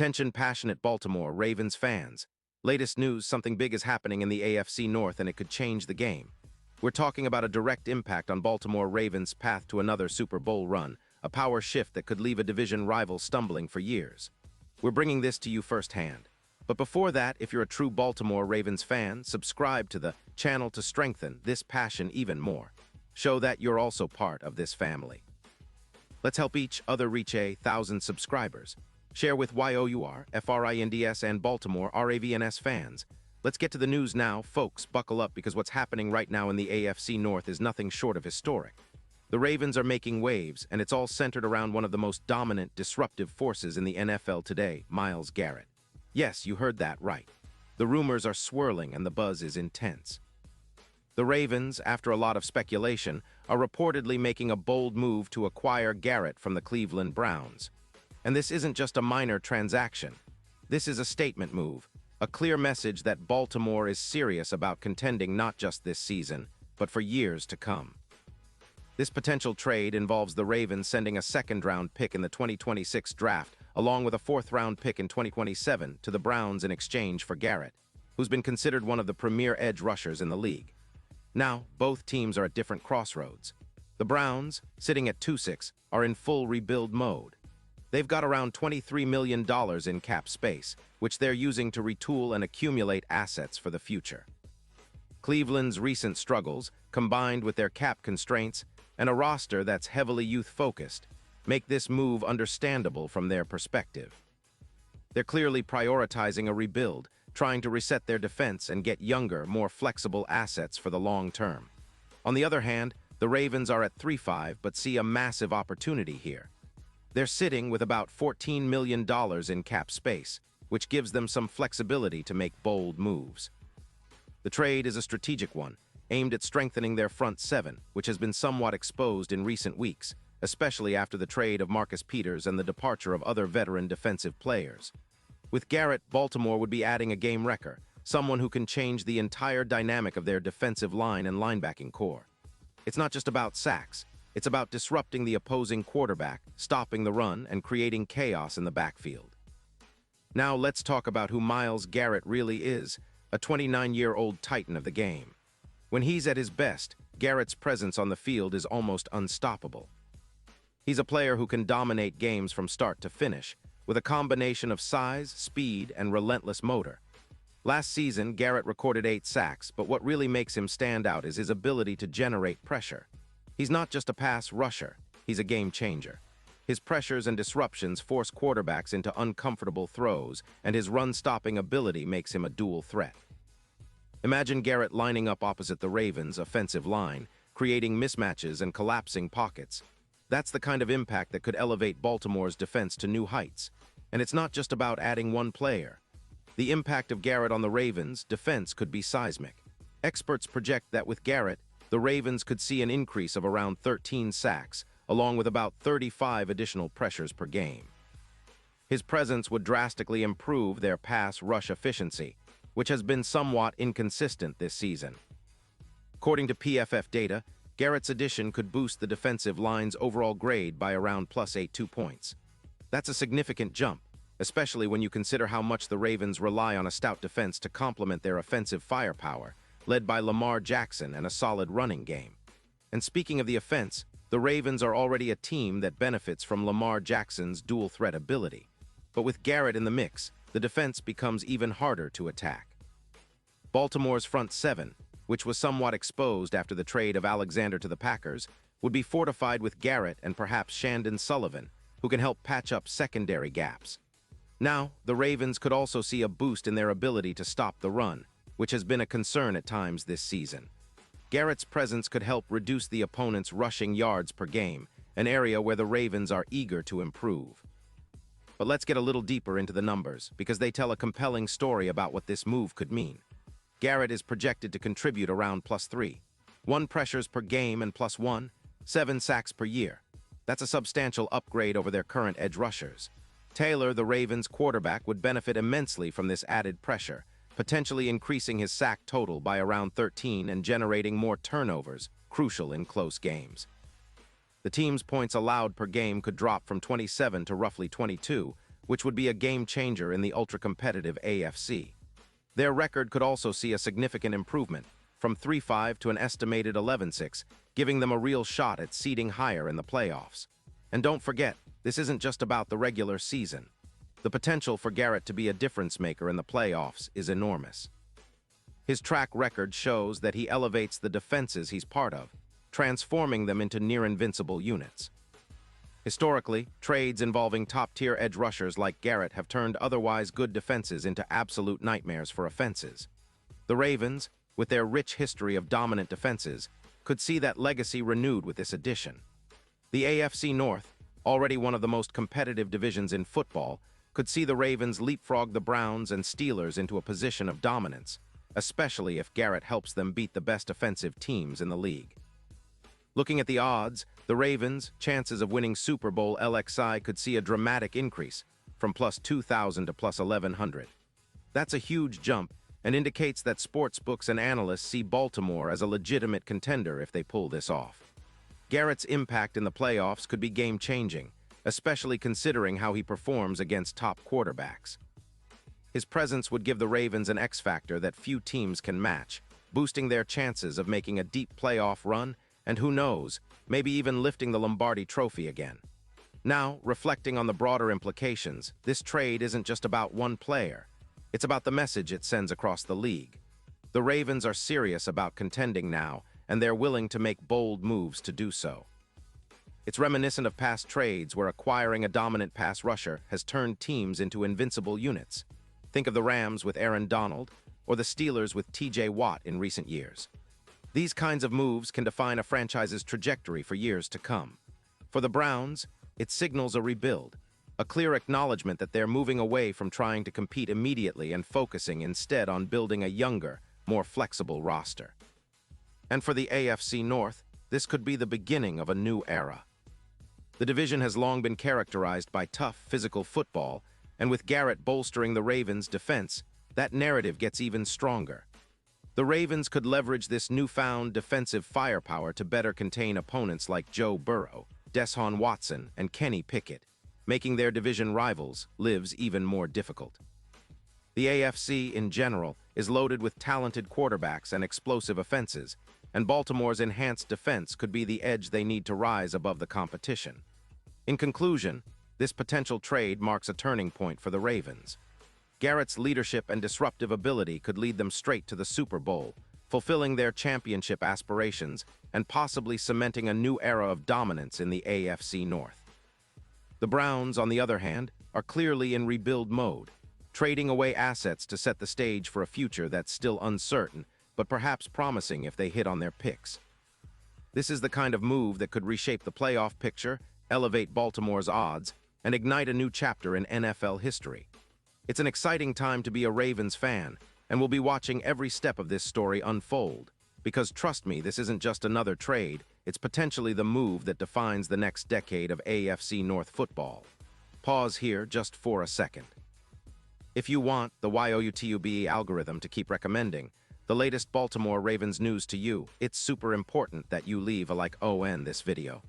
Attention passionate Baltimore Ravens fans. Latest news, something big is happening in the AFC North and it could change the game. We're talking about a direct impact on Baltimore Ravens' path to another Super Bowl run, a power shift that could leave a division rival stumbling for years. We're bringing this to you firsthand. But before that, if you're a true Baltimore Ravens fan, subscribe to the channel to strengthen this passion even more. Show that you're also part of this family. Let's help each other reach 1,000 subscribers. Share with YOUR, FRINDS, and Baltimore RAVENS fans. Let's get to the news now, folks. Buckle up because what's happening right now in the AFC North is nothing short of historic. The Ravens are making waves, and it's all centered around one of the most dominant, disruptive forces in the NFL today, Myles Garrett. Yes, you heard that right. The rumors are swirling and the buzz is intense. The Ravens, after a lot of speculation, are reportedly making a bold move to acquire Garrett from the Cleveland Browns. And this isn't just a minor transaction. This is a statement move, a clear message that Baltimore is serious about contending not just this season, but for years to come. This potential trade involves the Ravens sending a second-round pick in the 2026 draft, along with a fourth-round pick in 2027 to the Browns in exchange for Garrett, who's been considered one of the premier edge rushers in the league. Now, both teams are at different crossroads. The Browns, sitting at 2-6, are in full rebuild mode. They've got around $23 million in cap space, which they're using to retool and accumulate assets for the future. Cleveland's recent struggles, combined with their cap constraints and a roster that's heavily youth-focused, make this move understandable from their perspective. They're clearly prioritizing a rebuild, trying to reset their defense and get younger, more flexible assets for the long term. On the other hand, the Ravens are at 3-5 but see a massive opportunity here. They're sitting with about $14 million in cap space, which gives them some flexibility to make bold moves. The trade is a strategic one, aimed at strengthening their front seven, which has been somewhat exposed in recent weeks, especially after the trade of Marcus Peters and the departure of other veteran defensive players. With Garrett, Baltimore would be adding a game wrecker, someone who can change the entire dynamic of their defensive line and linebacking core. It's not just about sacks. It's about disrupting the opposing quarterback, stopping the run, and creating chaos in the backfield. Now let's talk about who Myles Garrett really is, a 29-year-old titan of the game. When he's at his best, Garrett's presence on the field is almost unstoppable. He's a player who can dominate games from start to finish, with a combination of size, speed, and relentless motor. Last season, Garrett recorded 8 sacks, but what really makes him stand out is his ability to generate pressure. He's not just a pass rusher, he's a game changer. His pressures and disruptions force quarterbacks into uncomfortable throws, and his run-stopping ability makes him a dual threat. Imagine Garrett lining up opposite the Ravens' offensive line, creating mismatches and collapsing pockets. That's the kind of impact that could elevate Baltimore's defense to new heights. And it's not just about adding one player. The impact of Garrett on the Ravens' defense could be seismic. Experts project that with Garrett, the Ravens could see an increase of around 13 sacks, along with about 35 additional pressures per game. His presence would drastically improve their pass rush efficiency, which has been somewhat inconsistent this season. According to PFF data, Garrett's addition could boost the defensive line's overall grade by around +82 points. That's a significant jump, especially when you consider how much the Ravens rely on a stout defense to complement their offensive firepower, led by Lamar Jackson and a solid running game. And speaking of the offense, the Ravens are already a team that benefits from Lamar Jackson's dual-threat ability. But with Garrett in the mix, the defense becomes even harder to attack. Baltimore's front seven, which was somewhat exposed after the trade of Alexander to the Packers, would be fortified with Garrett and perhaps Chandon Sullivan, who can help patch up secondary gaps. Now, the Ravens could also see a boost in their ability to stop the run, which has been a concern at times this season. Garrett's presence could help reduce the opponent's rushing yards per game, an area where the Ravens are eager to improve. But let's get a little deeper into the numbers, because they tell a compelling story about what this move could mean. Garrett is projected to contribute around +3, 1 pressures per game and +1, 7 sacks per year. That's a substantial upgrade over their current edge rushers. Taylor, the Ravens' quarterback, would benefit immensely from this added pressure, potentially increasing his sack total by around 13 and generating more turnovers, crucial in close games. The team's points allowed per game could drop from 27 to roughly 22, which would be a game-changer in the ultra-competitive AFC. Their record could also see a significant improvement, from 3-5 to an estimated 11-6, giving them a real shot at seeding higher in the playoffs. And don't forget, this isn't just about the regular season. The potential for Garrett to be a difference-maker in the playoffs is enormous. His track record shows that he elevates the defenses he's part of, transforming them into near-invincible units. Historically, trades involving top-tier edge rushers like Garrett have turned otherwise good defenses into absolute nightmares for offenses. The Ravens, with their rich history of dominant defenses, could see that legacy renewed with this addition. The AFC North, already one of the most competitive divisions in football, could see the Ravens leapfrog the Browns and Steelers into a position of dominance, especially if Garrett helps them beat the best offensive teams in the league. Looking at the odds, the Ravens' chances of winning Super Bowl LXI could see a dramatic increase, from plus 2,000 to plus 1,100. That's a huge jump, and indicates that sportsbooks and analysts see Baltimore as a legitimate contender if they pull this off. Garrett's impact in the playoffs could be game-changing, especially considering how he performs against top quarterbacks. His presence would give the Ravens an X-factor that few teams can match, boosting their chances of making a deep playoff run, and who knows, maybe even lifting the Lombardi Trophy again. Now, reflecting on the broader implications, this trade isn't just about one player. It's about the message it sends across the league. The Ravens are serious about contending now, and they're willing to make bold moves to do so. It's reminiscent of past trades where acquiring a dominant pass rusher has turned teams into invincible units. Think of the Rams with Aaron Donald, or the Steelers with T.J. Watt in recent years. These kinds of moves can define a franchise's trajectory for years to come. For the Browns, it signals a rebuild, a clear acknowledgement that they're moving away from trying to compete immediately and focusing instead on building a younger, more flexible roster. And for the AFC North, this could be the beginning of a new era. The division has long been characterized by tough, physical football, and with Garrett bolstering the Ravens' defense, that narrative gets even stronger. The Ravens could leverage this newfound defensive firepower to better contain opponents like Joe Burrow, Deshaun Watson, and Kenny Pickett, making their division rivals' lives even more difficult. The AFC, in general, is loaded with talented quarterbacks and explosive offenses, and Baltimore's enhanced defense could be the edge they need to rise above the competition. In conclusion, this potential trade marks a turning point for the Ravens. Garrett's leadership and disruptive ability could lead them straight to the Super Bowl, fulfilling their championship aspirations and possibly cementing a new era of dominance in the AFC North. The Browns, on the other hand, are clearly in rebuild mode, trading away assets to set the stage for a future that's still uncertain, but perhaps promising if they hit on their picks. This is the kind of move that could reshape the playoff picture, elevate Baltimore's odds, and ignite a new chapter in NFL history. It's an exciting time to be a Ravens fan, and we'll be watching every step of this story unfold. Because trust me, this isn't just another trade, it's potentially the move that defines the next decade of AFC North football. Pause here just for a second. If you want the YOUTUBE algorithm to keep recommending the latest Baltimore Ravens news to you, it's super important that you leave a like on this video.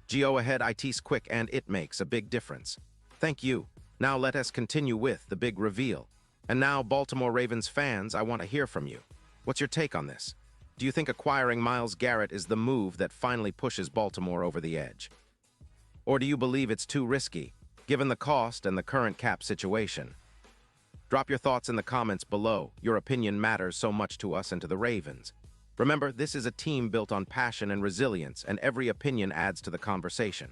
Go ahead, it's quick and it makes a big difference. Thank you. Now let us continue with the big reveal. And now, Baltimore Ravens fans, I want to hear from you. What's your take on this? Do you think acquiring Myles Garrett is the move that finally pushes Baltimore over the edge? Or do you believe it's too risky, given the cost and the current cap situation? Drop your thoughts in the comments below. Your opinion matters so much to us and to the Ravens. Remember, this is a team built on passion and resilience, and every opinion adds to the conversation.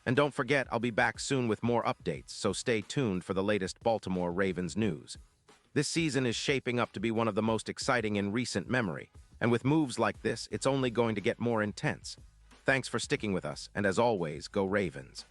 And don't forget, I'll be back soon with more updates, so stay tuned for the latest Baltimore Ravens news. This season is shaping up to be one of the most exciting in recent memory, and with moves like this, it's only going to get more intense. Thanks for sticking with us, and as always, go Ravens.